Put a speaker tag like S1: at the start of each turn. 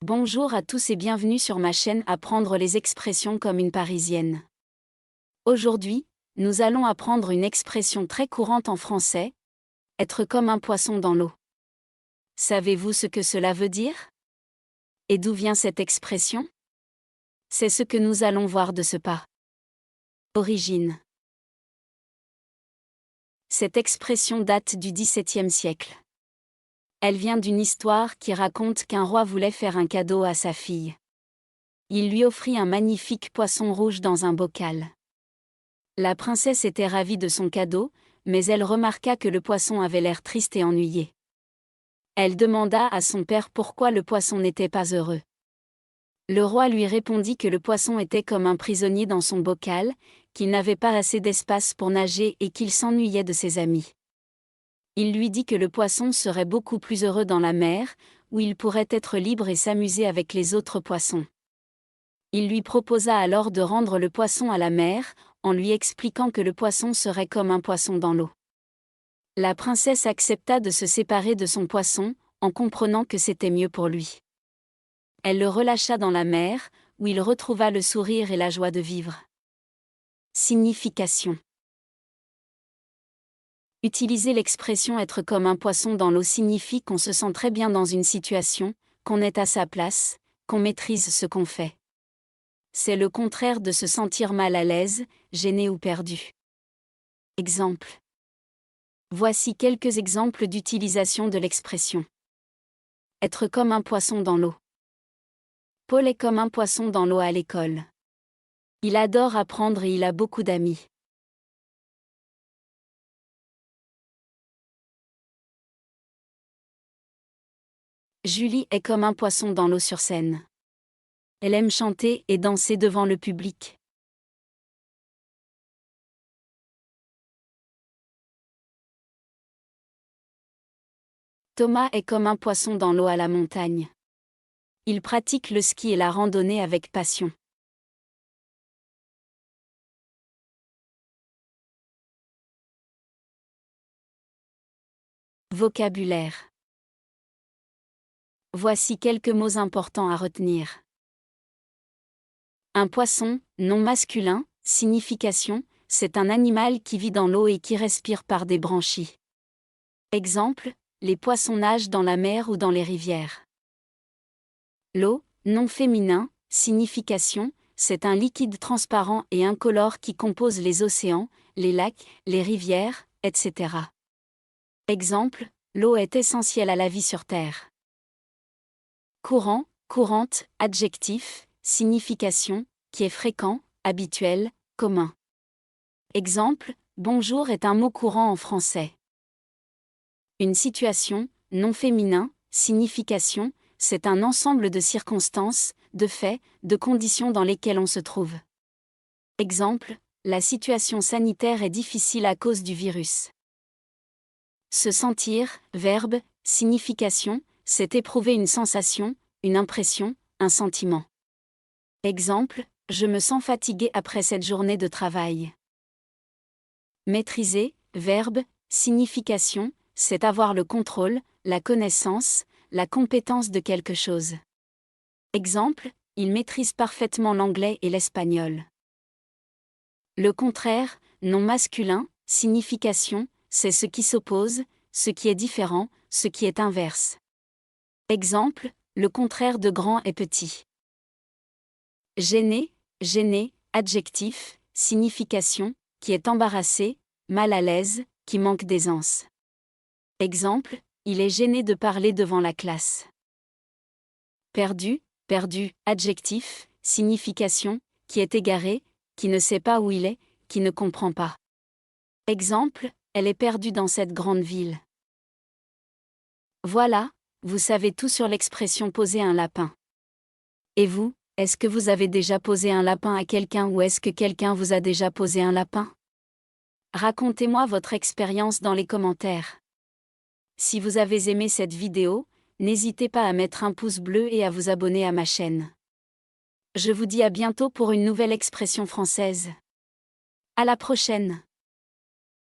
S1: Bonjour à tous et bienvenue sur ma chaîne Apprendre les expressions comme une Parisienne. Aujourd'hui, nous allons apprendre une expression très courante en français, être comme un poisson dans l'eau. Savez-vous ce que cela veut dire? Et d'où vient cette expression? C'est ce que nous allons voir de ce pas. Origine. Cette expression date du XVIIe siècle. Elle vient d'une histoire qui raconte qu'un roi voulait faire un cadeau à sa fille. Il lui offrit un magnifique poisson rouge dans un bocal. La princesse était ravie de son cadeau, mais elle remarqua que le poisson avait l'air triste et ennuyé. Elle demanda à son père pourquoi le poisson n'était pas heureux. Le roi lui répondit que le poisson était comme un prisonnier dans son bocal, qu'il n'avait pas assez d'espace pour nager et qu'il s'ennuyait de ses amis. Il lui dit que le poisson serait beaucoup plus heureux dans la mer, où il pourrait être libre et s'amuser avec les autres poissons. Il lui proposa alors de rendre le poisson à la mer, en lui expliquant que le poisson serait comme un poisson dans l'eau. La princesse accepta de se séparer de son poisson, en comprenant que c'était mieux pour lui. Elle le relâcha dans la mer, où il retrouva le sourire et la joie de vivre. Signification. Utiliser l'expression être comme un poisson dans l'eau signifie qu'on se sent très bien dans une situation, qu'on est à sa place, qu'on maîtrise ce qu'on fait. C'est le contraire de se sentir mal à l'aise, gêné ou perdu. Exemple. Voici quelques exemples d'utilisation de l'expression. Être comme un poisson dans l'eau. Paul est comme un poisson dans l'eau à l'école. Il adore apprendre et il a beaucoup d'amis. Julie est comme un poisson dans l'eau sur scène. Elle aime chanter et danser devant le public. Thomas est comme un poisson dans l'eau à la montagne. Il pratique le ski et la randonnée avec passion. Vocabulaire. Voici quelques mots importants à retenir. Un poisson, nom masculin, signification, c'est un animal qui vit dans l'eau et qui respire par des branchies. Exemple, les poissons nagent dans la mer ou dans les rivières. L'eau, nom féminin, signification, c'est un liquide transparent et incolore qui compose les océans, les lacs, les rivières, etc. Exemple, l'eau est essentielle à la vie sur Terre. Courant, courante, adjectif, signification, qui est fréquent, habituel, commun. Exemple, bonjour est un mot courant en français. Une situation, nom féminin, signification, c'est un ensemble de circonstances, de faits, de conditions dans lesquelles on se trouve. Exemple, la situation sanitaire est difficile à cause du virus. Se sentir, verbe, signification, c'est éprouver une sensation, une impression, un sentiment. Exemple, je me sens fatigué après cette journée de travail. Maîtriser, verbe, signification, c'est avoir le contrôle, la connaissance, la compétence de quelque chose. Exemple, il maîtrise parfaitement l'anglais et l'espagnol. Le contraire, nom masculin, signification, c'est ce qui s'oppose, ce qui est différent, ce qui est inverse. Exemple, le contraire de grand est petit. Gêné, gêné, adjectif, signification, qui est embarrassé, mal à l'aise, qui manque d'aisance. Exemple, il est gêné de parler devant la classe. Perdu, perdu, adjectif, signification, qui est égaré, qui ne sait pas où il est, qui ne comprend pas. Exemple, elle est perdue dans cette grande ville. Voilà, vous savez tout sur l'expression poser un lapin. Et vous, est-ce que vous avez déjà posé un lapin à quelqu'un ou est-ce que quelqu'un vous a déjà posé un lapin? Racontez-moi votre expérience dans les commentaires. Si vous avez aimé cette vidéo, n'hésitez pas à mettre un pouce bleu et à vous abonner à ma chaîne. Je vous dis à bientôt pour une nouvelle expression française. À la prochaine!